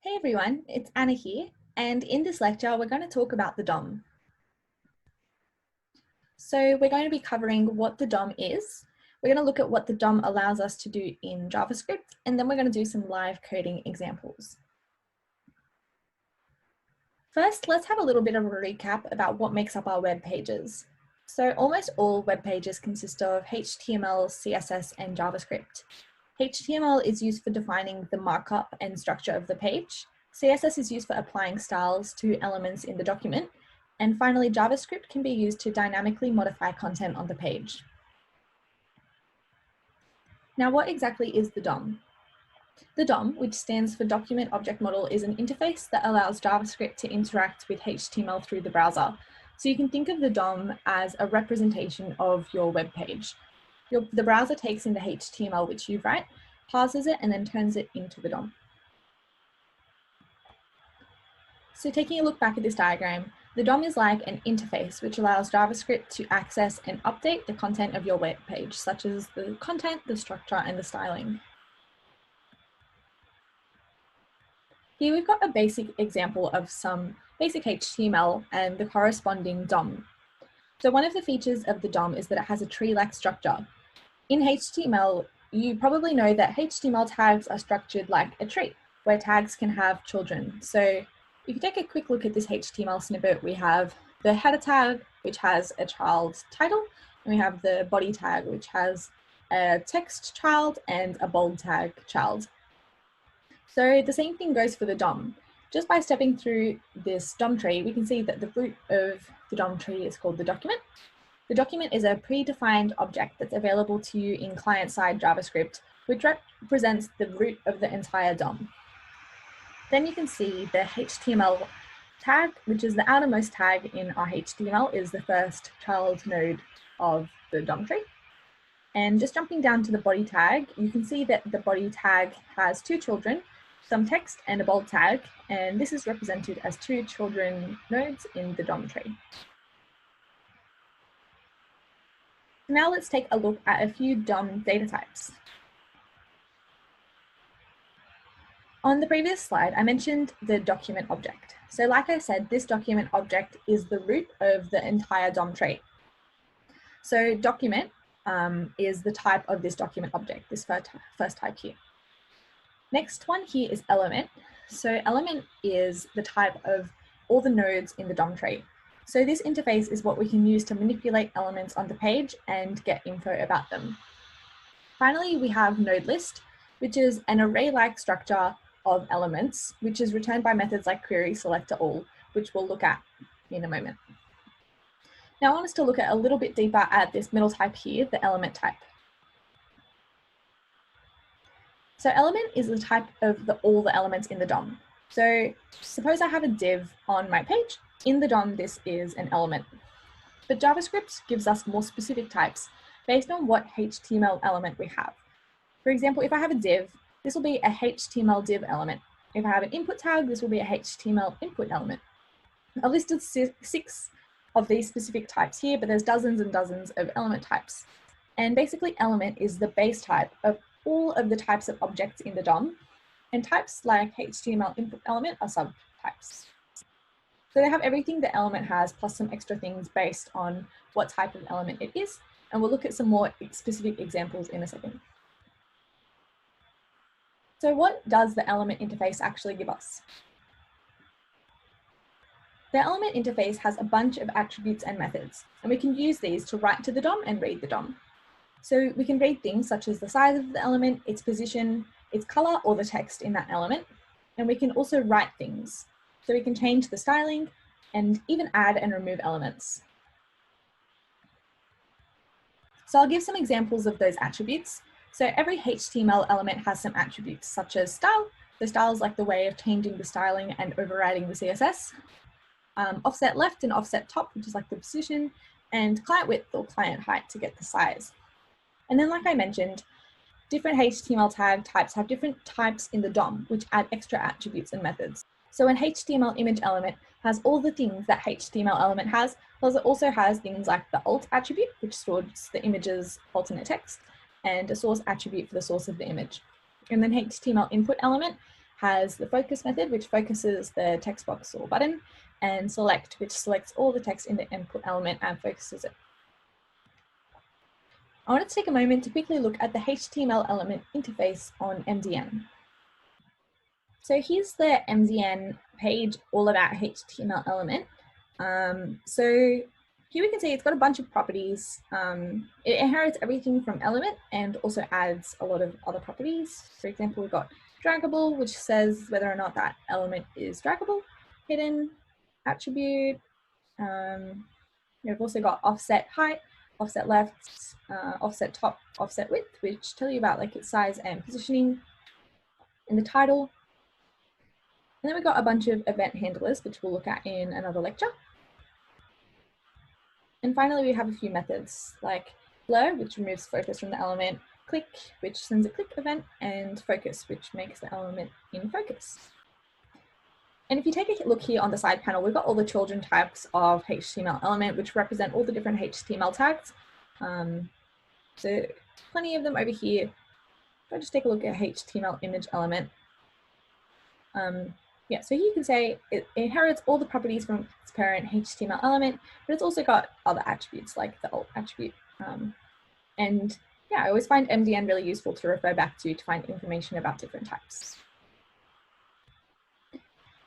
Hey everyone, it's Anna here, and in this lecture we're going to talk about the DOM. So we're going to be covering what the DOM is, we're going to look at what the DOM allows us to do in JavaScript, and then we're going to do some live coding examples. First, let's have a little bit of a recap about what makes up our web pages. So almost all web pages consist of HTML, CSS, and JavaScript. HTML is used for defining the markup and structure of the page. CSS is used for applying styles to elements in the document. And finally, JavaScript can be used to dynamically modify content on the page. Now, what exactly is the DOM? The DOM, which stands for Document Object Model, is an interface that allows JavaScript to interact with HTML through the browser. So you can think of the DOM as a representation of your web page. The browser takes in the HTML which you write, parses it, and then turns it into the DOM. So taking a look back at this diagram, the DOM is like an interface which allows JavaScript to access and update the content of your web page, such as the content, the structure, and the styling. Here we've got a basic example of some basic HTML and the corresponding DOM. So one of the features of the DOM is that it has a tree-like structure. In HTML, you probably know that HTML tags are structured like a tree, where tags can have children. So if you take a quick look at this HTML snippet, we have the header tag, which has a child's title, and we have the body tag, which has a text child and a bold tag child. So the same thing goes for the DOM. Just by stepping through this DOM tree, we can see that the root of the DOM tree is called the document. The document is a predefined object that's available to you in client-side JavaScript, which represents the root of the entire DOM. Then you can see the HTML tag, which is the outermost tag in our HTML, is the first child node of the DOM tree. And just jumping down to the body tag, you can see that the body tag has two children, some text, and a bold tag, and this is represented as two children nodes in the DOM tree. Now let's take a look at a few DOM data types. On the previous slide, I mentioned the document object. So like I said, this document object is the root of the entire DOM tree. So document is the type of this document object, this first type here. Next one here is element. So element is the type of all the nodes in the DOM tree. So this interface is what we can use to manipulate elements on the page and get info about them. Finally, we have node list, which is an array-like structure of elements, which is returned by methods like query, selector, all, which we'll look at in a moment. Now I want us to look at a little bit deeper at this middle type here, the element type. So element is the type of all the elements in the DOM. So suppose I have a div on my page. In the DOM, this is an element. But JavaScript gives us more specific types based on what HTML element we have. For example, if I have a div, this will be a HTML div element. If I have an input tag, this will be a HTML input element. I've listed 6 of these specific types here, but there's dozens and dozens of element types. And basically element is the base type of all of the types of objects in the DOM, and types like HTML input element are subtypes. So they have everything the element has plus some extra things based on what type of element it is, and we'll look at some more specific examples in a second. So what does the element interface actually give us? The element interface has a bunch of attributes and methods, and we can use these to write to the DOM and read the DOM. So we can read things such as the size of the element, its position, its color, or the text in that element. And we can also write things. So we can change the styling and even add and remove elements. So I'll give some examples of those attributes. So every HTML element has some attributes such as style. The style is like the way of changing the styling and overriding the CSS. Offset left and offset top, which is like the position, and client width or client height to get the size. And then like I mentioned, different HTML tag types have different types in the DOM, which add extra attributes and methods. So an HTML image element has all the things that HTML element has, plus it also has things like the alt attribute, which stores the image's alternate text, and a source attribute for the source of the image. And then HTML input element has the focus method, which focuses the text box or button, and select, which selects all the text in the input element and focuses it. I wanted to take a moment to quickly look at the HTML element interface on MDN. So here's the MDN page all about HTML element. So here we can see it's got a bunch of properties. It inherits everything from element and also adds a lot of other properties. For example, we've got draggable, which says whether or not that element is draggable, hidden, attribute. We've also got offset height, offset left, offset top, offset width, which tell you about like its size and positioning in the title. And then we've got a bunch of event handlers, which we'll look at in another lecture. And finally, we have a few methods like blur, which removes focus from the element, click, which sends a click event, and focus, which makes the element in focus. And if you take a look here on the side panel, we've got all the children types of HTML element, which represent all the different HTML tags. So plenty of them over here. If I just take a look at HTML image element. Yeah, so here you can say it inherits all the properties from its parent HTML element, but it's also got other attributes like the alt attribute. And yeah, I always find MDN really useful to refer back to find information about different types.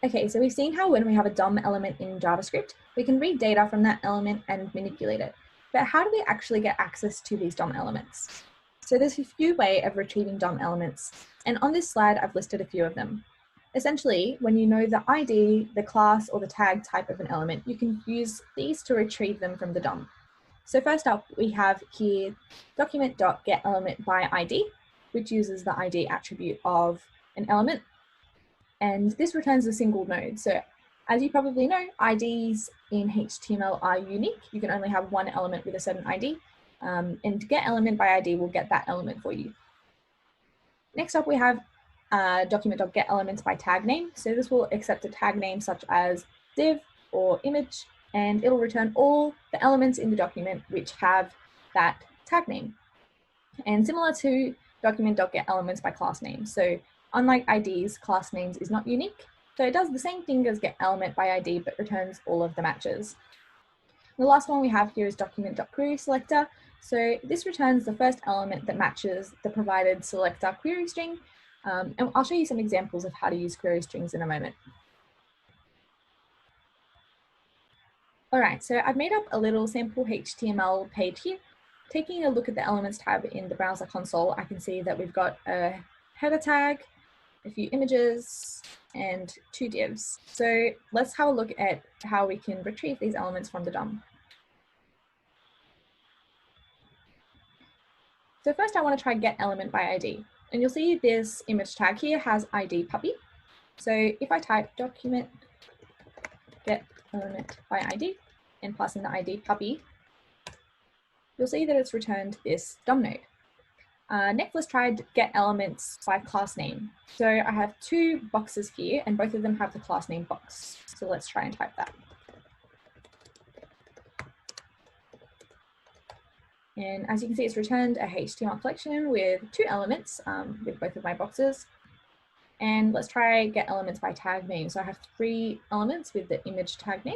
Okay, so we've seen how when we have a DOM element in JavaScript, we can read data from that element and manipulate it. But how do we actually get access to these DOM elements? So there's a few ways of retrieving DOM elements, and on this slide, I've listed a few of them. Essentially, when you know the ID, the class, or the tag type of an element, you can use these to retrieve them from the DOM. So first up, we have here document.getElementById, which uses the ID attribute of an element. And this returns a single node. So as you probably know, IDs in HTML are unique. You can only have one element with a certain ID. And getElementById will get that element for you. Next up, we have document.getElementsByTagName. So this will accept a tag name such as div or image, and it'll return all the elements in the document which have that tag name. And similar to document.getElementsByClassName. So unlike IDs, class names is not unique. So it does the same thing as getElementById, but returns all of the matches. The last one we have here is document.querySelector. So this returns the first element that matches the provided selector query string. And I'll show you some examples of how to use query strings in a moment. All right, so I've made up a little sample HTML page here. Taking a look at the Elements tab in the browser console, I can see that we've got a header tag, a few images, and 2 divs. So let's have a look at how we can retrieve these elements from the DOM. So first I want to try getElementById. And you'll see this image tag here has ID puppy. So if I type document getElementById and pass in the ID puppy, you'll see that it's returned this DOM node. Next, let's try getElementsByClassName. So I have 2 boxes here and both of them have the class name box. So let's try and type that. And as you can see, it's returned a HTML collection with 2 elements with both of my boxes. And let's try getElementsByTagName. So I have 3 elements with the image tag name.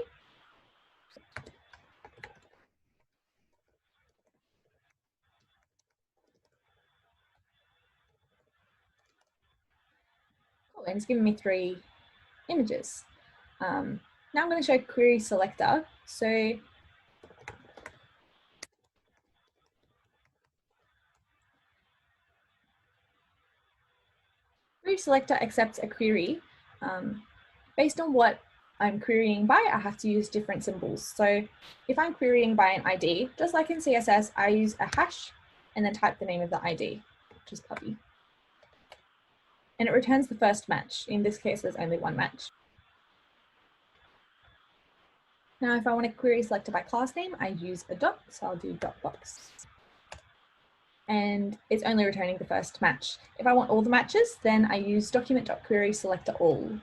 Cool, and it's given me 3 images. Now I'm going to show query selector. So query selector accepts a query. Based on what I'm querying by, I have to use different symbols. So if I'm querying by an ID, just like in CSS, I use a hash and then type the name of the ID, which is puppy. And it returns the first match. In this case, there's only 1 match. Now, if I want to query selector by class name, I use a dot, so I'll do dot box. And it's only returning the first match. If I want all the matches, then I use document.querySelectorAll.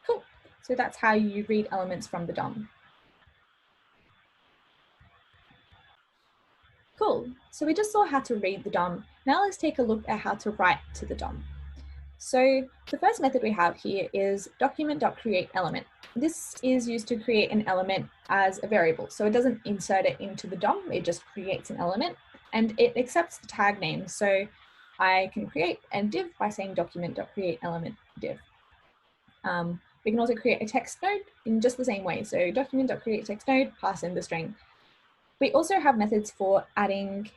Cool. So that's how you read elements from the DOM. Cool. So we just saw how to read the DOM. Now let's take a look at how to write to the DOM. So the first method we have here is document.createElement. This is used to create an element as a variable. So it doesn't insert it into the DOM, it just creates an element and it accepts the tag name. So I can create a div by saying document.createElement div. We can also create a text node in just the same way. So document.createTextNode, pass in the string. We also have methods for adding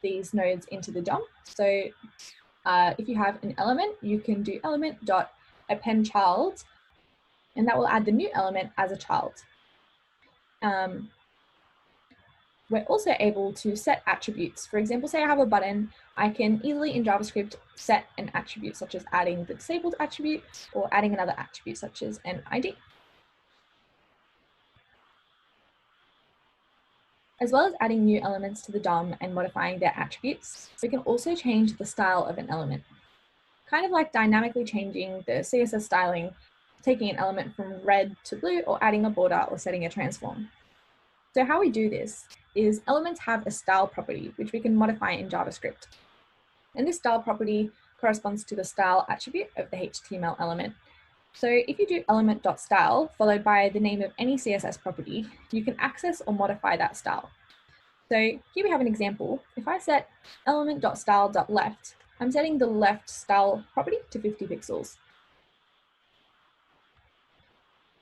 these nodes into the DOM. So if you have an element, you can do element.append child, and that will add the new element as a child. We're also able to set attributes. For example, say I have a button, I can easily in JavaScript set an attribute such as adding the disabled attribute or adding another attribute such as an ID. As well as adding new elements to the DOM and modifying their attributes, we can also change the style of an element. Kind of like dynamically changing the CSS styling, taking an element from red to blue or adding a border or setting a transform. So how we do this is elements have a style property, which we can modify in JavaScript. And this style property corresponds to the style attribute of the HTML element. So if you do element.style followed by the name of any CSS property, you can access or modify that style. So here we have an example. If I set element.style.left, I'm setting the left style property to 50 pixels.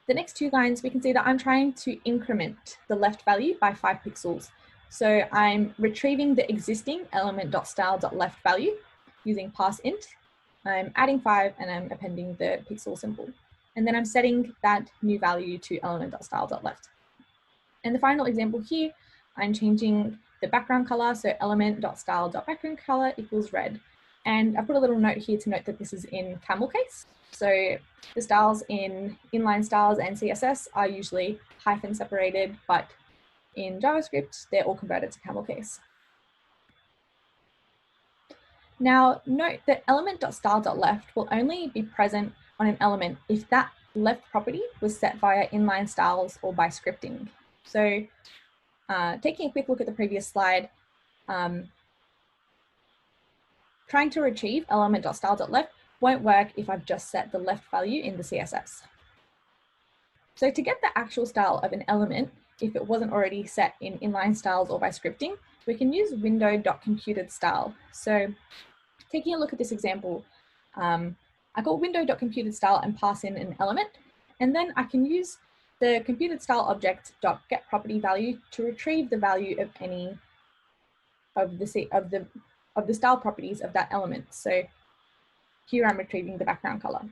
The next two lines, we can see that I'm trying to increment the left value by 5 pixels. So I'm retrieving the existing element.style.left value using parseInt. I'm adding 5 and I'm appending the pixel symbol. And then I'm setting that new value to element.style.left. And the final example here, I'm changing the background color. So element.style.background color equals red. And I put a little note here to note that this is in camel case. So the styles in inline styles and CSS are usually hyphen separated, but in JavaScript, they're all converted to camel case. Now note that element.style.left will only be present on an element if that left property was set via inline styles or by scripting. So taking a quick look at the previous slide, trying to retrieve element.style.left won't work if I've just set the left value in the CSS. So to get the actual style of an element, if it wasn't already set in inline styles or by scripting, we can use window.computedStyle. So taking a look at this example, I call window.computedStyle and pass in an element, and then I can use the computedStyle object.getPropertyValue to retrieve the value of any of the style properties of that element. So here I'm retrieving the background color.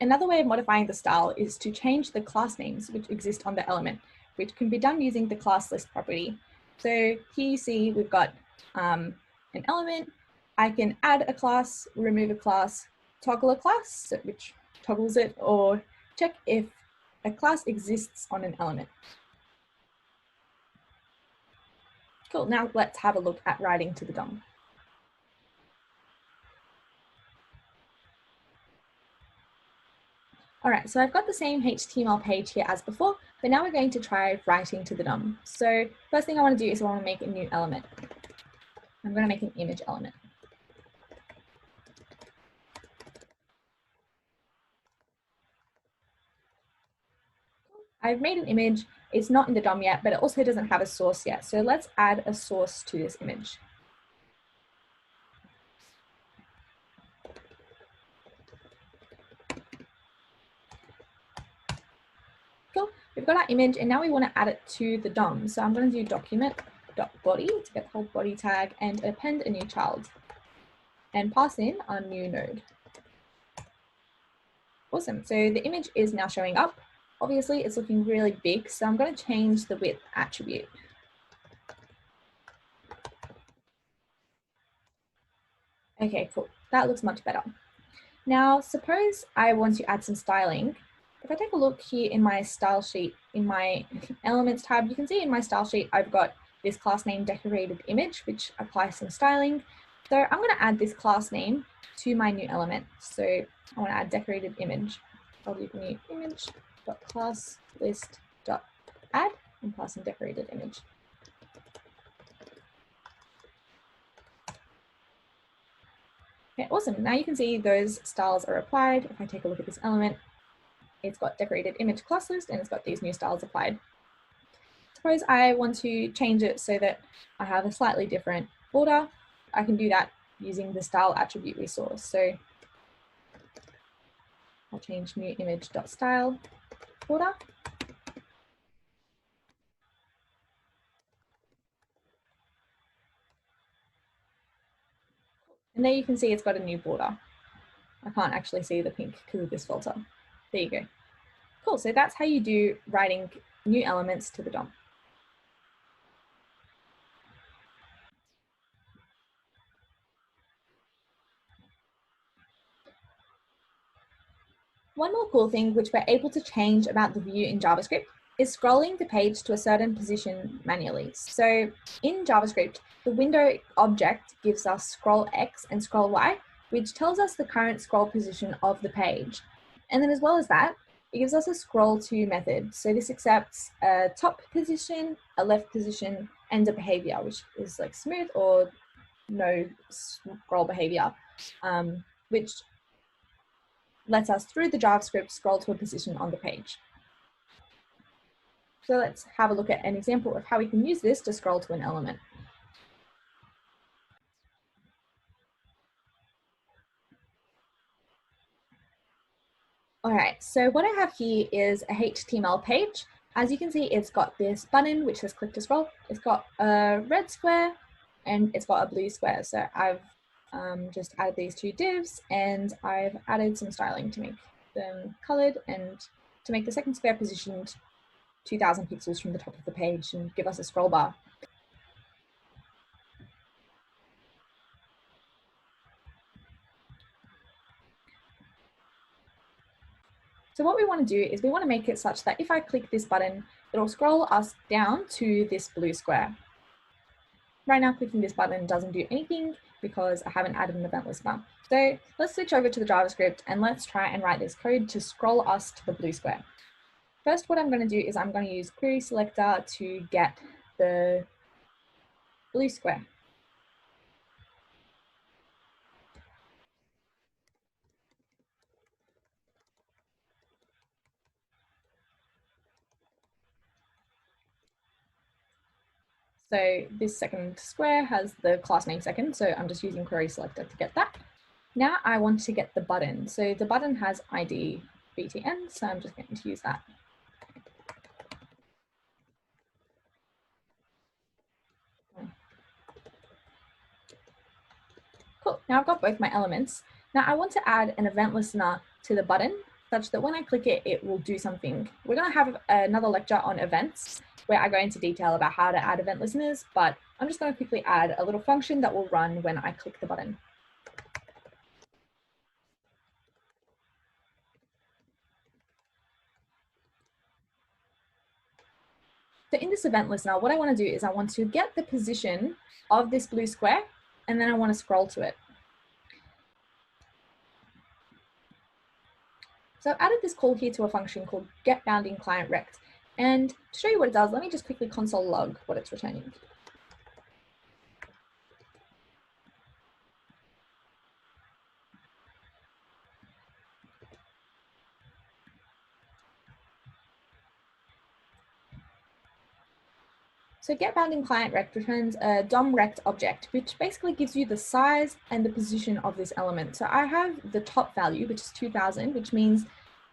Another way of modifying the style is to change the class names which exist on the element, which can be done using the class list property. So here you see we've got an element. I can add a class, remove a class, toggle a class, which toggles it, or check if a class exists on an element. Cool, now let's have a look at writing to the DOM. All right, so I've got the same HTML page here as before, but now we're going to try writing to the DOM. So first thing I want to do is I want to make a new element. I'm going to make an image element. I've made an image. It's not in the DOM yet, but it also doesn't have a source yet. So let's add a source to this image. Cool, we've got our image and now we want to add it to the DOM. So I'm going to do document.body to get the whole body tag and append a new child and pass in our new node. Awesome, so the image is now showing up. Obviously it's looking really big, so I'm going to change the width attribute. Okay, cool, that looks much better. Now, suppose I want to add some styling. If I take a look here in my style sheet, in my elements tab, you can see in my style sheet, I've got this class name decorated image, which applies some styling. So I'm going to add this class name to my new element. So I want to add decorated image. I'll do new image.class list add and pass in decorated image. Okay, awesome. Now you can see those styles are applied. If I take a look at this element, it's got decorated image class list and it's got these new styles applied. Suppose I want to change it so that I have a slightly different border. I can do that using the style attribute we saw. So I'll change new image.style border. And there you can see it's got a new border. I can't actually see the pink because of this filter. There you go. Cool, so that's how you do writing new elements to the DOM. One more cool thing which we're able to change about the view in JavaScript is scrolling the page to a certain position manually. So in JavaScript, the window object gives us scroll X and scroll Y, which tells us the current scroll position of the page. And then as well as that, it gives us a scroll to method. So this accepts a top position, a left position, and a behavior, which is like smooth or no scroll behavior, which lets us through the JavaScript scroll to a position on the page. So let's have a look at an example of how we can use this to scroll to an element. All right, so what I have here is a HTML page. As you can see, it's got this button, which says click to scroll. It's got a red square and it's got a blue square. So I've just added these two divs and I've added some styling to make them colored and to make the second square positioned 2000 pixels from the top of the page and give us a scroll bar. So what we want to do is we want to make it such that if I click this button, it'll scroll us down to this blue square. Right now, clicking this button doesn't do anything because I haven't added an event listener. So let's switch over to the JavaScript and let's try and write this code to scroll us to the blue square. First, what I'm going to do is I'm going to use query selector to get the blue square. So this second square has the class name second, so I'm just using query selector to get that. Now I want to get the button. So the button has ID btn, so I'm just going to use that. Cool, now I've got both my elements. Now I want to add an event listener to the button such that when I click it, it will do something. We're going to have another lecture on events where I go into detail about how to add event listeners, but I'm just going to quickly add a little function that will run when I click the button. So in this event listener, what I want to do is I want to get the position of this blue square, and then I want to scroll to it. So I've added this call here to a function called getBoundingClientRect. And to show you what it does, let me just quickly console log what it's returning. So getBoundingClientRect returns a DOM-rect object, which basically gives you the size and the position of this element. So I have the top value, which is 2000, which means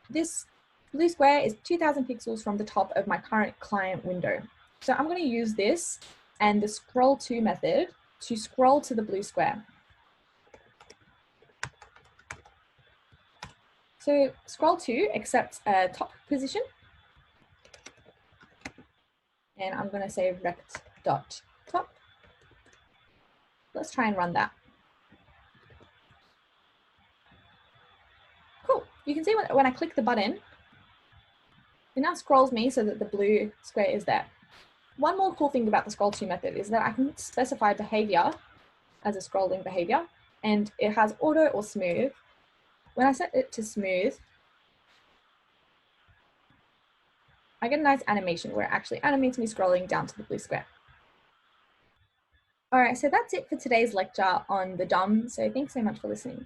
this blue square is 2000 pixels from the top of my current client window. So I'm going to use this and the scroll to method to scroll to the blue square. So scroll to accepts a top position. And I'm going to say rect.top. Let's try and run that. Cool. You can see when I click the button, it now scrolls me so that the blue square is there. One more cool thing about the scroll to method is that I can specify behavior as a scrolling behavior, and it has auto or smooth. When I set it to smooth, I get a nice animation where it actually animates me scrolling down to the blue square. All right, so that's it for today's lecture on the DOM. So thanks so much for listening.